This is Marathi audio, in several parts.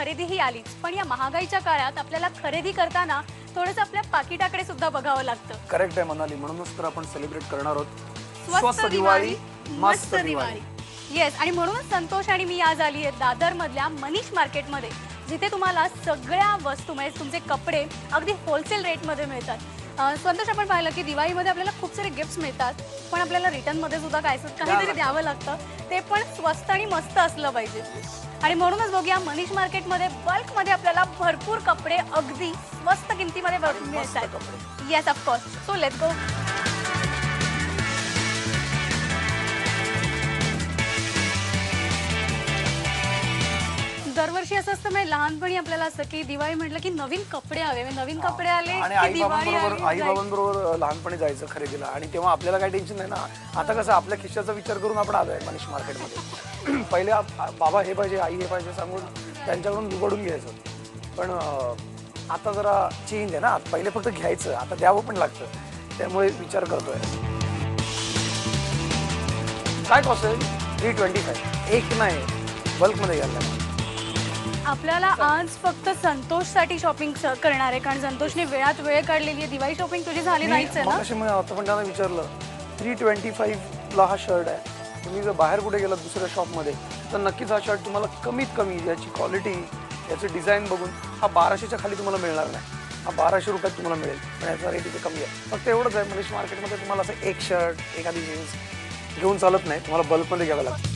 खरेदीही आलीच, पण या महागाईच्या काळात आपल्याला खरेदी करताना थोडंसं आपल्या पाकिटाकडे सुद्धा बघावं लागतं. करेक्ट आहे मनाली, म्हणूनच तर आपण सेलिब्रेट करणार आहोत स्वस्त दिवाळी मस्त दिवाळी. येस, आणि म्हणूनच संतोष आणि मी आज आली आहे दादर मधल्या मनीष मार्केटमध्ये, जिथे तुम्हाला सगळ्या वस्तू म्हणजे तुमचे कपडे अगदी होलसेल रेटमध्ये मिळतात. संतोष, आपण पाहिलं की दिवाळीमध्ये आपल्याला खूप सारे गिफ्ट्स मिळतात, पण आपल्याला रिटर्नमध्ये सुद्धा काहीतरी द्यावं लागतं, ते पण स्वस्त आणि मस्त असलं पाहिजे. आणि म्हणूनच बघूया मनीष मार्केटमध्ये बल्कमध्ये आपल्याला भरपूर कपडे अगदी स्वस्त किमतीमध्ये मिळतात. Yes, of course. So let's go. दरवर्षी असं असतं, म्हणजे लहानपणी आपल्याला असतं की दिवाळी म्हटलं की नवीन कपडे हवे, नवीन कपडे आले की दिवाळी आली. आई बाबांबरोबर लहानपणी जायचं खरेदीला, आणि तेव्हा आपल्याला काही टेन्शन नाही ना. आता कसं आपल्या खिशाचा विचार करून आपण आलोय मनीष मार्केटमध्ये. पहिले बाबा हे पाहिजे, आई हे पाहिजे सांगून त्यांच्याकडून बिघडून घ्यायचं. पण आता जरा चेंज आहे ना. पहिले फक्त घ्यायचं, आता द्यावं पण लागतं. त्यामुळे विचार करतोय. काय कॉस्ट आहे? 325. एक नाही, बल्कमध्ये घ्यायला. आपल्याला आज फक्त संतोषसाठी शॉपिंग करणार आहे, कारण संतोषने वेळात वेळ काढलेली आहे. दिवाळी शॉपिंग तुझी झाली नाहीच आहे ना? मी आता पण त्यांना विचारलं, 325ला हा शर्ट आहे. तुम्ही जर बाहेर कुठे गेलात दुसऱ्या शॉपमध्ये तर नक्कीच हा शर्ट तुम्हाला कमीत कमी याची क्वालिटी, याचं डिझाईन बघून हा 1200च्या खाली तुम्हाला मिळणार नाही. हा 1200 रुपयात तुम्हाला मिळेल, पण याचा रेट इथे कमी आहे. फक्त एवढंच आहे, मनीष मार्केटमध्ये तुम्हाला असं एक शर्ट, एखादी जीन्स घेऊन चालत नाही, तुम्हाला बल्कमध्ये घ्यावं लागतं.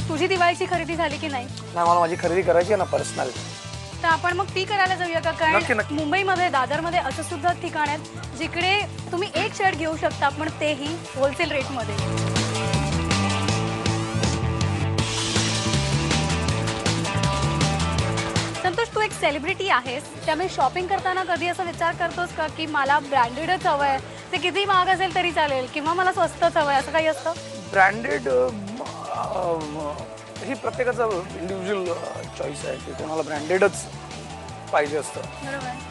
तुझी दिवाळीची खरेदी झाली की नाही? नाही, मला माझी खरेदी करायची आहे ना पर्सनल. तर आपण मग ती करायला जाऊया का? कारण नक्की. मुंबईमध्ये दादरमध्ये असं सुद्धा ठिकाण आहेत जिकडे तुम्ही एक शर्ट घेऊ शकता, पण तेही होलसेल रेटमध्ये. संतोष, तू एक सेलिब्रिटी आहेस, त्यामुळे शॉपिंग करताना कधी असा विचार करतोस का की मला ब्रँडेडच हवं आहे, ते किती महाग असेल तरी चालेल, किंवा मला स्वस्तच हवं आहे, असं काही असतं? ब्रँडेड ही प्रत्येकाचा इंडिव्हिज्युअल चॉईस आहे की कोणाला ब्रँडेडच पाहिजे असतं.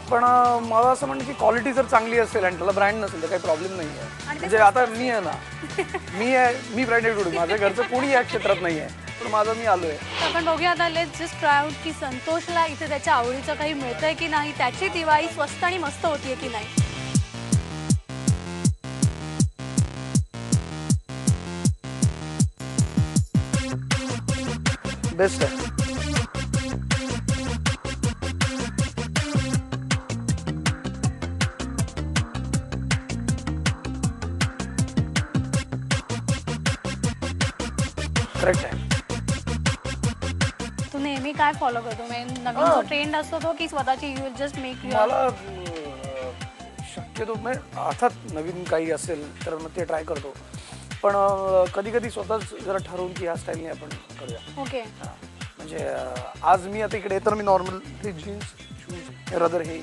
पण मला असं म्हणणं की क्वालिटी जर चांगली असेल आणि त्याला ब्रँड नसेल तर काही प्रॉब्लेम नाही आहे. म्हणजे आता मी आहे ना, मी ब्रँडेड होतो, माझ्या घरचं कोणी या क्षेत्रात नाही आहे, पण माझं मी आलोय. आपण बघूया आता, लेट्स जस्ट ट्राय आउट की संतोषला इथे त्याच्या आवडीचं काही मिळतंय की नाही, त्याची दिवाळी स्वस्त आणि मस्त होतीये की नाही. बेस्ट आहे. करेक्ट आहे. तू नेहमी काय फॉलो करतो? म्हणजे नवीन जो ट्रेंड असतो तो, की स्वतःची you will just make your? मला शक्यतो अर्थात नवीन काही असेल तर मग ते ट्राय करतो, पण कधी कधी स्वतःच जरा ठरवून की ह्या स्टाईलने आपण करूया. ओके. म्हणजे आज मी आता इकडे तर मी नॉर्मल जीन्स, शूज, रदर हे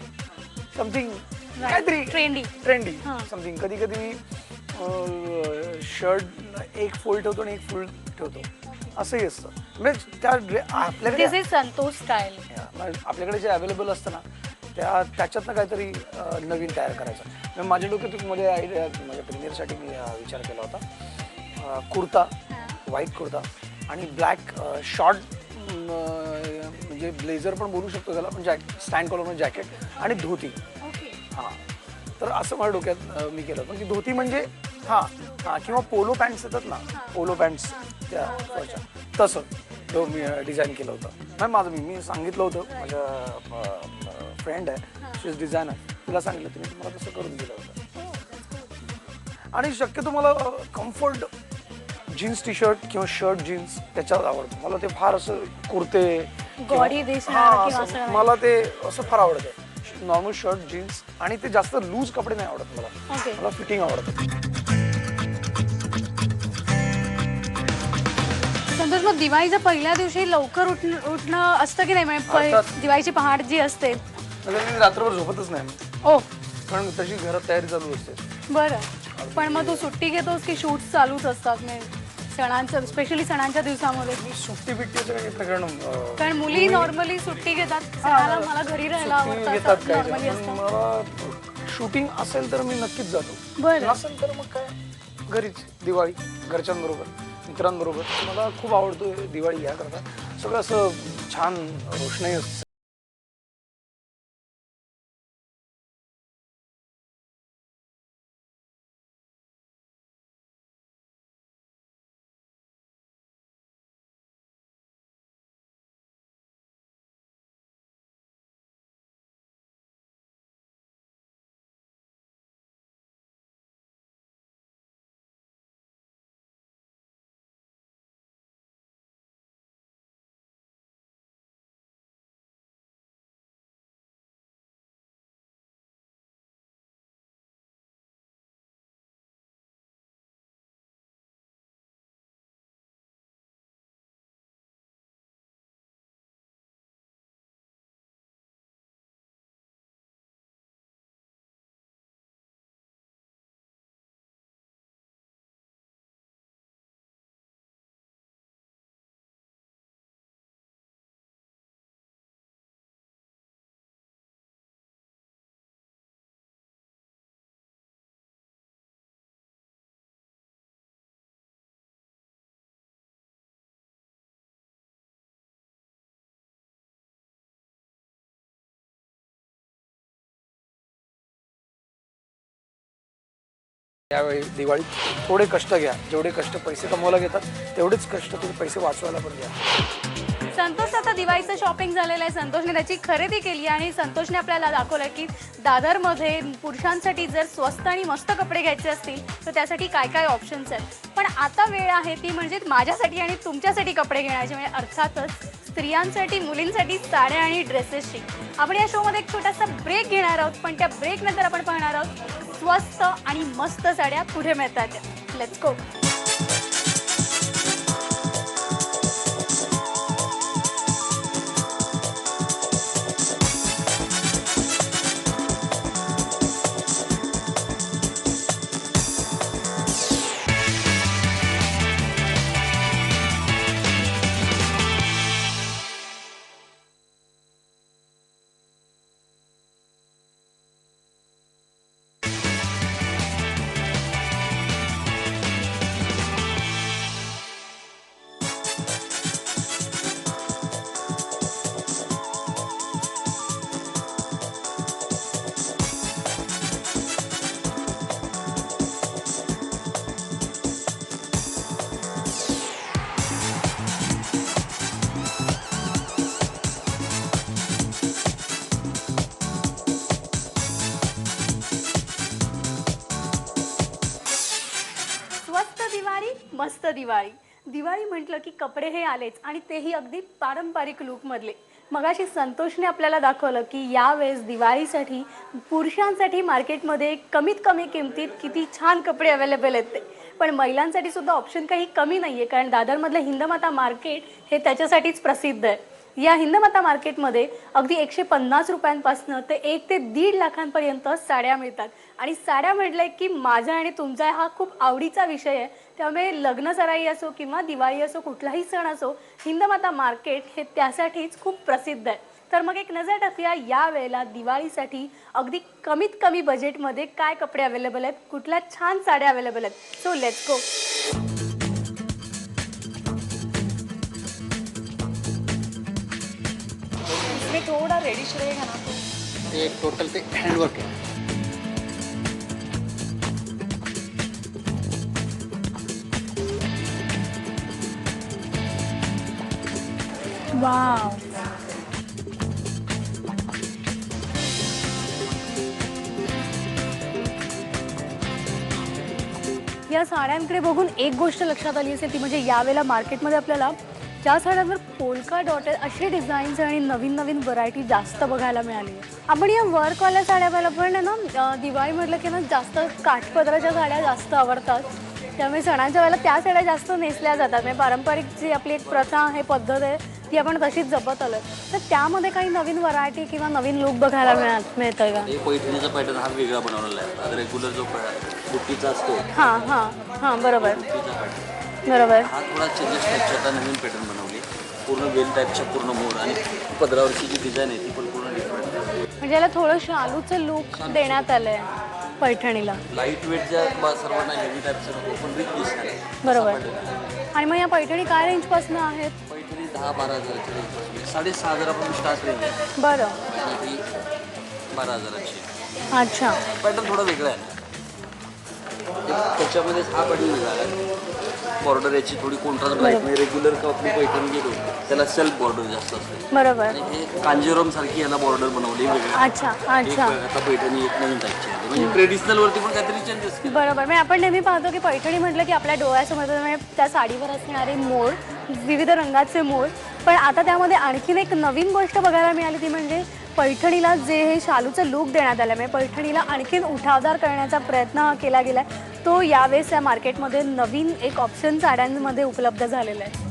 समथिंग काहीतरी ट्रेंडी समथिंग. कधी कधी मी शर्ट एक फोल्ड ठेवतो आणि एक फुल ठेवतो, असंही असतं. म्हणजे त्या आपल्याकडे संतोष स्टाईल, आपल्याकडे जे अवेलेबल असतं ना त्याच्यातनं काहीतरी नवीन तयार करायचं. माझ्या डोक्यात मध्ये आयडिया, माझ्या प्रीमियरसाठी मी विचार केला होता. कुर्ता, व्हाईट कुर्ता आणि ब्लॅक शॉर्ट, म्हणजे ब्लेझर पण बोलू शकतो त्याला, पण स्टँड कॉलर जॅकेट आणि धोती. हां, तर असं माझ्या डोक्यात मी केलं. पण ती धोती म्हणजे हां किंवा पोलो पॅन्ट्स येतात ना, पोलो पॅन्ट्स त्या तसं तो मी डिझाईन केलं होतं. नाही, मी सांगितलं होतं, माझ्या फ्रेंड आहे, शी इज डिझायनर, तिला सांगितलं, तिने तुम्हाला तसं करून दिलं होतं. आणि शक्यतो मला कम्फर्ट जीन्स टी शर्ट किंवा शर्ट जीन्स त्याच्यात आवडतं. मला ते फार असं कुर्ते मला ते असं फार आवडतं. नॉर्मल शर्ट जीन्स, आणि ते जास्त लूज कपडे नाही आवडत मला फिटिंग आवडतं. संतोष, मग दिवाळीच्या पहिल्या दिवशी लवकर उठणं असतं की नाही? म्हणजे दिवाळीची पहाट जी असते, मी रात्रभर झोपतच नाही. ओ, कारण तशी घरात तयारी चालू असते. बरं. पण मग तू सुट्टी घेतोस की शूट चालूच असतात? सणांचं, स्पेशली सणांच्या दिवसामध्ये मी सुट्टी बिट्टीचं काही प्रकरण, कारण मुली नॉर्मली सुट्टी घेतात, मला घरी राहायला आवडतं. मला शूटिंग असेल तर मी नक्कीच जातो, बरं. नसेल तर मग काय घरीच दिवाळी घरच्यांबरोबर मित्रांबरोबर मला खूप आवडतो दिवाळी याकरता सगळं असं छान रोषणाई असते. त्यावेळी दिवाळीत थोडे कष्ट घ्या, जेवढे कष्ट पैसे कमवायला घेतात तेवढेच कष्ट तुम्ही पैसे वाचवायला पण घ्या. संतोष आता दिवाळीचं शॉपिंग झालेलं आहे. संतोषने त्याची खरेदी केली आणि संतोषने आपल्याला दाखवलं की दादरमध्ये पुरुषांसाठी जर स्वस्त आणि मस्त कपडे घ्यायचे असतील तर त्यासाठी काय काय ऑप्शन्स आहेत. पण आता वेळ आहे ती म्हणजे माझ्यासाठी आणि तुमच्यासाठी कपडे घेण्याची, म्हणजे अर्थातच स्त्रियांसाठी मुलींसाठी साड्या आणि ड्रेसेसची. आपण या शोमध्ये एक छोटासा ब्रेक घेणार आहोत, पण त्या ब्रेक नंतर आपण पाहणार आहोत स्वस्त आणि मस्त साड्या कुठे मिळतात. Let's go. मस्त दिवाळी. दिवाळी म्हटलं की कपडे हे आलेच आणि तेही अगदी पारंपरिक लुकमधले. मगाशी संतोषने आपल्याला दाखवलं की यावेळेस दिवाळीसाठी पुरुषांसाठी मार्केटमध्ये कमीत कमी किमतीत किती छान कपडे अवेलेबल आहेत ते. पण महिलांसाठी सुद्धा ऑप्शन काही कमी नाही आहे, कारण दादरमधलं हिंदमाता मार्केट हे त्याच्यासाठीच प्रसिद्ध आहे. या हिंदमाता मार्केटमध्ये अगदी 150 रुपयांपासून ते 1 ते 1.5 लाखांपर्यंत साड्या मिळतात. आणि साड्या म्हटलं की माझा आणि तुमचा हा खूप आवडीचा विषय आहे. त्यामुळे लग्न सराई असो किंवा दिवाळी असो, कुठलाही सण असो, हिंदमाता मार्केट हे त्यासाठीच खूप प्रसिद्ध आहे. तर मग एक नजर टाकूया या वेळेला दिवाळीसाठी अगदी कमीत कमी बजेटमध्ये काय कपडे अवेलेबल आहेत, कुठल्या छान साड्या अवेलेबल आहेत. So let's go. मी थोडा रेडिश रहेगा ना तो. ये टोटल ते हँडवर्क आहे. वाव. या साड्यांकडे बघून एक गोष्ट लक्षात आली असेल ती म्हणजे यावेळेला मार्केटमध्ये आपल्याला ज्या साड्यांवर पोल्का डॉट असे डिझाईन्स आणि नवीन नवीन व्हरायटी जास्त बघायला मिळाली. आपण या वर्कवाल्या साड्या मला पण ना दिवाळी म्हटलं की ना जास्त काठपदराच्या साड्या जास्त आवडतात. त्यामुळे सणांच्या वेळेला त्या साड्या जास्त नेसल्या जातात. म्हणजे पारंपरिक जी आपली एक प्रथा आहे, पद्धत आहे, ती आपण तशीच जपत आलोय. तर त्यामध्ये काही नवीन व्हरायटी किंवा नवीन लुक बघायला मिळतंय का? पैठणीचा पॅटर्न हा वेगळा बनवलेला आहे. रेग्युलर जो बुट्टीचा असतो, हां हां हां, बरोबर बुट्टीचा पॅटर्न, बरोबर. हा थोडा चेंजेस टाईपचा आता नवीन पॅटर्न बनवली. पूर्ण वेल टाईपच्या पूर्ण मोर आणि पदरावरची जी डिझाईन आहे ती पण पूर्ण डिफरंट आहे. म्हणजे याला थोडं शालूचं लुक देण्यात आलंय. पैठणीला. लाईट वेटच्या सर्वांना हेवी टाईपचं नको पण रिच दिसणार आहे. बरोबर. असं pattern. आणि मग या पैठणी काय रेंजपासून आहेत? पैठणी 10-12 हजाराची रेंज, 6,500 हजारापासून स्टार्ट रेंज आहे. बरं. आणि ती 12 हजाराची. अच्छा. पॅटर्न थोडा वेगळा आहे. त्याच्यामध्येच हा पॅटर्न वेगळा आहे. बॉर्डर याची थोडी कॉन्ट्रास्ट ब्राईट नाही. रेग्युलर का आपली पैठण गेलो त्याला सेल्फ बॉर्डर जास्त असते. बरोबर. आणि हे कांजीवरम सारखी याला बॉर्डर बनवली वेगळी. अच्छा अच्छा. आता पैठणी एक नवीन टाईपची आहे म्हणजे ट्रेडिशनल वरती पण काहीतरी चेंजेस केले. बरोबर. म्हणजे आपण नेहमी पाहतो की पैठणी म्हटलं की आपल्या डोळ्यासमोर म्हणजे त्या साडीवर असणारे मोर, विविध रंगाचे मोर. पण आता त्यामध्ये आणखीन एक नवीन गोष्ट बघायला मिळाली ती म्हणजे पैठणीला जे हे शालूचं लूक देण्यात आलं म्हणजे पैठणीला आणखीन उठावदार करण्याचा प्रयत्न केला गेला आहे. तो यावेळेस या मार्केटमध्ये नवीन एक ऑप्शन साड्यांमध्ये उपलब्ध झालेला आहे.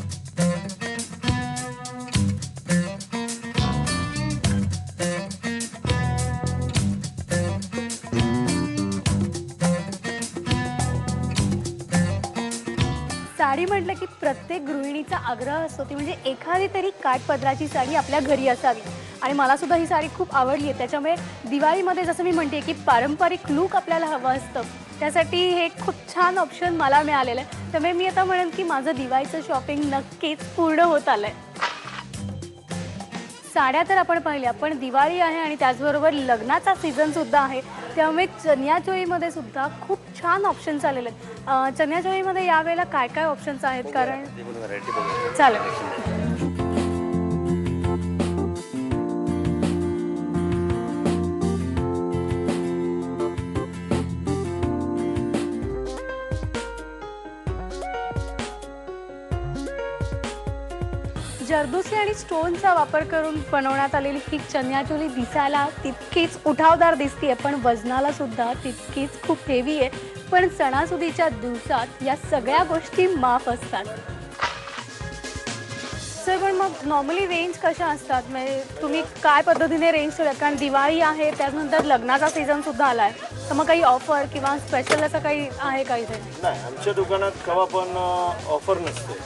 साडी म्हटलं की प्रत्येक गृहिणीचा आग्रह असतो ती म्हणजे एखादी तरी काठपदराची साडी आपल्या घरी असावी. आणि मला सुद्धा ही साडी खूप आवडली आहे. त्याच्यामुळे दिवाळीमध्ये जसं मी म्हणते की पारंपरिक लूक आपल्याला हवं असतं त्यासाठी हे खूप छान ऑप्शन मला मिळालेलं आहे. त्यामुळे मी आता म्हणेन की माझं दिवाळीचं शॉपिंग नक्कीच पूर्ण होत आलं आहे. साड्या तर आपण पाहिल्या पण दिवाळी आहे आणि त्याचबरोबर लग्नाचा सीझनसुद्धा आहे. त्यामुळे चनियाचोळीमध्ये सुद्धा खूप छान ऑप्शन्स आलेले आहेत. चनियाचोळीमध्ये यावेळेला काय काय ऑप्शन्स आहेत कारण चालेल. जरदोसी आणि स्टोनचा वापर करून बनवण्यात आलेली ही चनियाचोली दिसायला तितकीच उठावदार दिसते पण वजनाला सुद्धा तितकीच खूप हेवी आहे. पण सणासुदीच्या दिवसात या सगळ्या गोष्टी माफ असतात. सर पण मग नॉर्मली रेंज कशा असतात म्हणजे तुम्ही काय पद्धतीने रेंज ठेवल्यात कारण दिवाळी आहे त्यानंतर लग्नाचा सीझनसुद्धा आला आहे तर मग काही ऑफर किंवा स्पेशल असं काही आहे का इथे? नाही, आमच्या दुकानात केव्हा पण ऑफर नसते.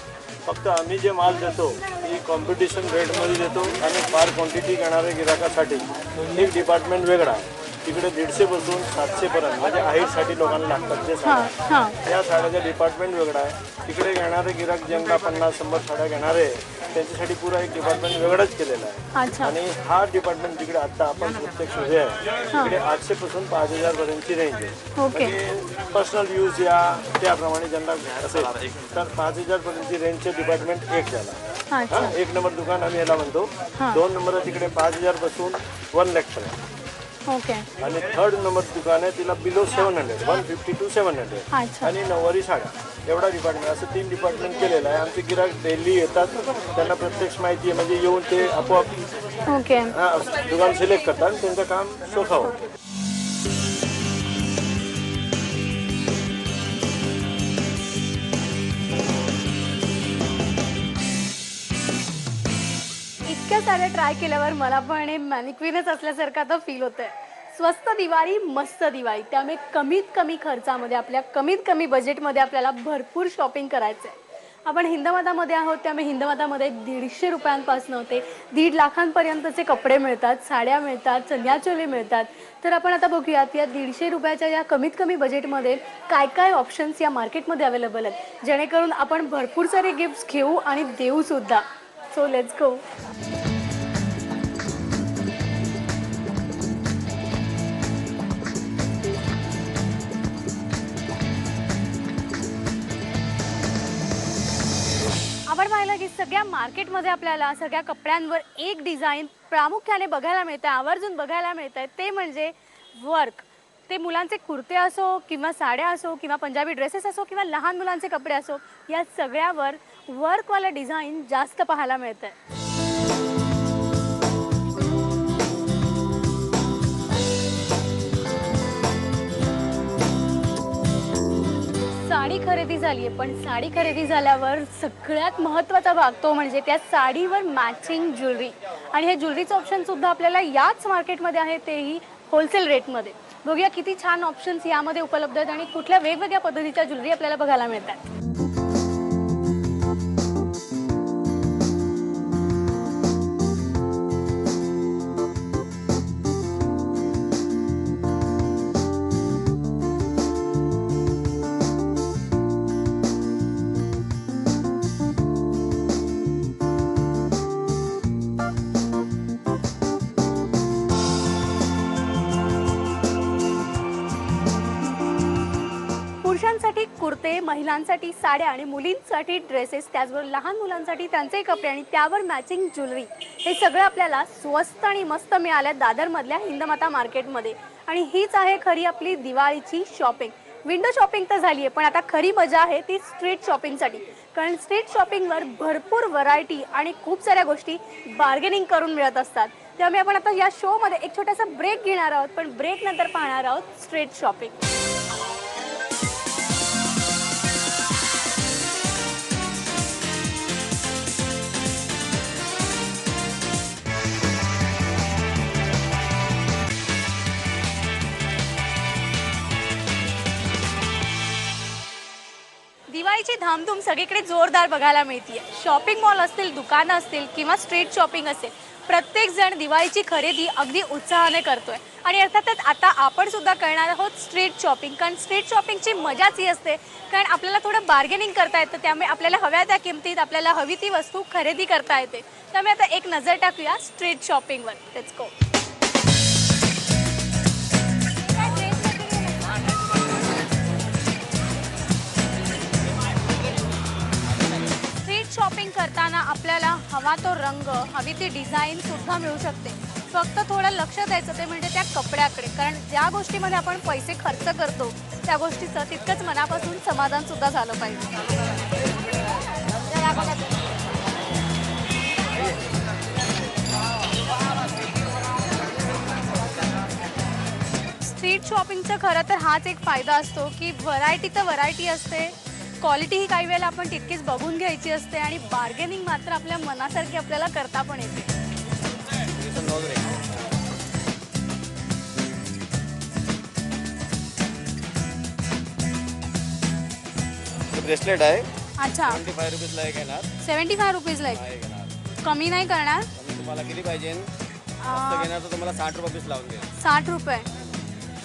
फक्त आम्ही जे माल देतो ती कॉम्पिटिशन रेटमध्ये देतो आणि फार क्वांटिटी घेणाऱ्या गिराकासाठी एक डिपार्टमेंट वेगळा आहे. तिकडे 150 पासून 700 पर्यंत म्हणजे आहेरसाठी लोकांना लागतात ते साड्या. या साड्याचा डिपार्टमेंट वेगळा आहे. तिकडे घेणारे गिराक ज्यांना 50-100 साड्या घेणारे त्यांच्यासाठी पुरा एक डिपार्टमेंट वेगळाच केलेला आहे. आणि हा डिपार्टमेंट जिकडे आता आपण प्रत्यक्ष उभे आहे तिकडे 800 पासून 5000 पर्यंतची रेंज आहे. म्हणजे पर्सनल यूज या त्याप्रमाणे ज्यांना घ्यायचं असेल तर 5000 पर्यंतची रेंजचे डिपार्टमेंट एक झाला. एक नंबर दुकान आम्ही याला म्हणतो. 2 नंबर तिकडे 5000 पासून 1 लाख पर्यंत. आणि 3rd नंबर दुकान आहे तिला बिलो 700 150 to 700 आणि 9वारी साड्या एवढा डिपार्टमेंट असं 3 डिपार्टमेंट केलेलं आहे. आमचे गिराक डेली येतात त्यांना प्रत्यक्ष माहिती आहे म्हणजे येऊन ते आपोआप दुकान सिलेक्ट करतात आणि त्यांचं काम सोपं होतं. इतक्या साऱ्या ट्राय केल्यावर मला पण हे मॅनिक्विनच असल्यासारखं आता फील होतंय. स्वस्त दिवाळी मस्त दिवाळी त्यामुळे कमीत कमी खर्चामध्ये आपल्या कमीत कमी बजेटमध्ये आपल्याला भरपूर शॉपिंग करायचं आहे. आपण हिंदमातामध्ये आहोत त्यामुळे हिंदमातामध्ये 150 रुपयांपासून ते 1.5 लाखांपर्यंतचे कपडे मिळतात, साड्या मिळतात, चनियाचोली मिळतात. तर आपण आता बघूयात या 150 रुपयाच्या या कमीत कमी बजेटमध्ये काय काय ऑप्शन्स या मार्केटमध्ये अवेलेबल आहेत जेणेकरून आपण भरपूर सारे गिफ्ट्स घेऊ आणि देऊसुद्धा. So let's go. आपण पाहिलं की सगळ्या मार्केटमध्ये आपल्याला सगळ्या कपड्यांवर एक डिझाईन प्रामुख्याने बघायला मिळतं, आवर्जून बघायला मिळतं आहे ते म्हणजे वर्क. ते मुलांचे कुर्ते असो किंवा साड्या असो किंवा पंजाबी ड्रेसेस असो किंवा लहान मुलांचे कपडे असो या सगळ्यावर वर्कवाला डिझाईन जास्त पाहायला मिळतं आहे. साडी खरेदी झाली आहे पण साडी खरेदी झाल्यावर सगळ्यात महत्त्वाचा भाग तो म्हणजे त्या साडीवर मॅचिंग ज्वेलरी. आणि हे ज्वेलरीचं ऑप्शनसुद्धा आपल्याला याच मार्केटमध्ये आहे तेही होलसेल रेटमध्ये. बघूया किती छान ऑप्शन्स यामध्ये उपलब्ध आहेत आणि कुठल्या वेगवेगळ्या पद्धतीच्या ज्वेलरी आपल्याला बघायला मिळतात. पुरुषांसाठी कुर्ते, महिलांसाठी साड्या आणि मुलींसाठी ड्रेसेस, त्याचबरोबर लहान मुलांसाठी त्यांचे कपडे आणि त्यावर मॅचिंग ज्वेलरी, हे सगळं आपल्याला स्वस्त आणि मस्त मिळालं दादरमधल्या हिंदमाता मार्केटमध्ये. आणि हीच आहे खरी आपली दिवाळीची शॉपिंग. विंडो शॉपिंग तर झाली आहे, पण आता खरी मजा आहे ती स्ट्रीट शॉपिंगसाठी. कारण स्ट्रीट शॉपिंगवर भरपूर व्हरायटी आणि खूप साऱ्या गोष्टी बार्गेनिंग करून मिळत असतात. त्यामुळे आपण आता या शोमध्ये एक छोटासा ब्रेक घेणार आहोत, पण ब्रेक नंतर पाहणार आहोत स्ट्रीट शॉपिंग. दिवाळीची धामधूम सगळीकडे जोरदार बघायला मिळते. शॉपिंग मॉल असतील, दुकानं असतील किंवा स्ट्रीट शॉपिंग असेल, प्रत्येक जण दिवाळीची खरेदी अगदी उत्साहाने करतोय. आणि अर्थातच आता आपण सुद्धा करणार आहोत स्ट्रीट शॉपिंग. कारण स्ट्रीट शॉपिंगची मजाच ही असते, कारण आपल्याला थोडं बार्गेनिंग करता येतं. त्यामुळे आपल्याला हव्या त्या किमतीत आपल्याला हवी ती वस्तू खरेदी करता येते. त्यामुळे आता एक नजर टाकूया स्ट्रीट शॉपिंगवर. Let's go. शॉपिंग करताना आपल्याला हवा तो रंग, हवी ती डिझाईन सुद्धा मिळू शकते. फक्त थोडं लक्ष द्यायचं ते म्हणजे त्या कपड्याकडे. कारण ज्या गोष्टीमध्ये आपण पैसे खर्च करतो त्या गोष्टीचं तितकंच मनापासून समाधान सुद्धा झालं पाहिजे. स्ट्रीट शॉपिंगचं खरं तर हाच एक फायदा असतो की व्हरायटी तर व्हरायटी असते, क्वालिटी ही काही वेळेला आपण तितकीच बघून घ्यायची असते आणि बार्गेनिंग मात्र आपल्या मनासारखी आपल्याला करता पण येते. ब्रेसलेट आहे. अच्छा, 75 रुपीजला एक येणार. 75 रुपीजला एक. येणार. कमी नाही करणार? तुम्हाला किती पाहिजे? जास्त घेणार तर तुम्हाला 60 रुपये पीस लावून देईल. 60 रुपये.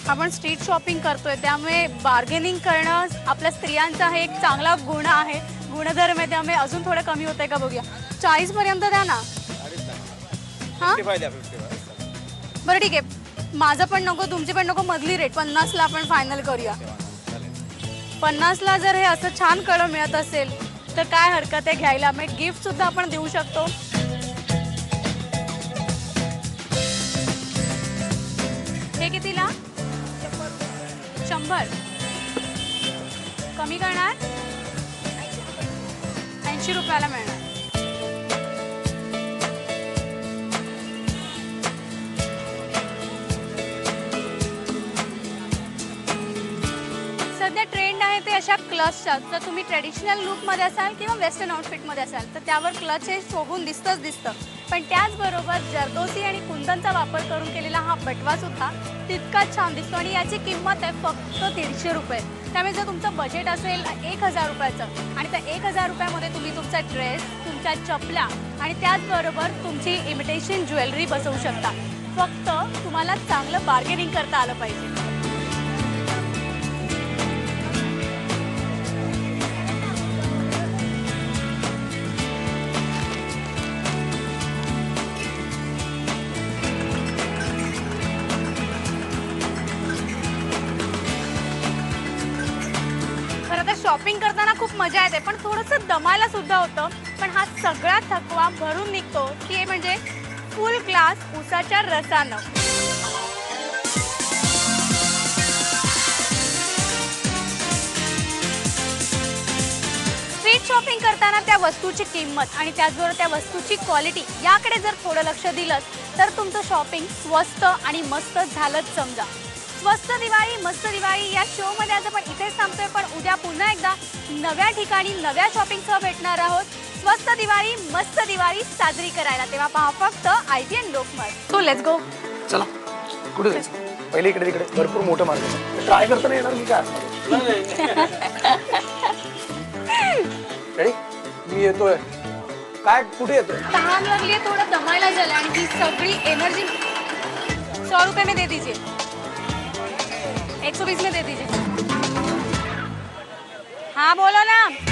आपण स्ट्रीट शॉपिंग करतोय त्यामुळे बार्गेनिंग करणं आपल्या स्त्रियांचा हे एक चांगला गुण आहे, गुणधर्म आहे. त्यामुळे अजून थोडं कमी होतंय का बघूया. 40 पर्यंत द्या ना. हां बरं ठीक आहे. माझं पण नको, तुमची पण नको, मधली रेट 50ला आपण फायनल करूया. 50ला जर हे असं छान कळं मिळत असेल तर काय हरकत आहे घ्यायला. मग गिफ्ट सुद्धा आपण देऊ शकतो. हे कितीला? 100. कमी करणार? 80 रुपयाला मिळणार. सध्या ट्रेंड आहे ते अशा क्लचच्या. जर तुम्ही ट्रेडिशनल लुकमध्ये असाल किंवा वेस्टर्न आउटफिटमध्ये असाल तर त्यावर क्लच हे शोभून दिसतं. पण त्याचबरोबर जरदोसी आणि कुंदनचा वापर करून केलेला हा बटवा सुद्धा तितकाच छान दिसतो. आणि याची किंमत आहे फक्त 150 रुपये. त्यामुळे जर तुमचं बजेट असेल 1000 रुपयाचं आणि त्या 1000 रुपयामध्ये तुम्ही तुमचा ड्रेस, तुमच्या चपला आणि त्याचबरोबर तुमची इमिटेशन ज्वेलरी बसवू शकता. फक्त तुम्हाला चांगलं बार्गेनिंग करता आलं पाहिजे. शॉपिंग करताना खूप मजा येते, पण थोडंसं दमायला सुद्धा होतं. पण हा सगळा थकवा भरून निघतो की म्हणजे फुल ग्लास ऊसाच्या रसानं. स्ट्रीट शॉपिंग करताना त्या वस्तूची किंमत आणि त्याचबरोबर त्या वस्तूची क्वालिटी याकडे जर थोडं लक्ष दिलं तर तुमचं शॉपिंग स्वस्त आणि मस्त झालंच समजा. स्वस्त दिवाळी मस्त दिवाळी या शोमध्ये आज आपण इथेच थांबतोय, पण उद्या पुन्हा एकदा नव्या ठिकाणी नव्या शॉपिंगसह भेटणार आहोत. स्वस्त दिवाळी मस्त दिवाळी साजरी करायला. तेव्हा पहा फक्त IPN Lokmat. So let's go. चला कुठे जायचं? पहिले इकडे तिकडे भरपूर मोठं मार्केट ट्राय करताना येणार मी काय रेडी? मी येतोय. काय कुठे येतोय? तहान लागली आहे, थोडं दमायला झालं आणि ही सगळी एनर्जी 100 रुपये में दे दीजिए. 120 में दे दीजिए. हाँ बोलो ना.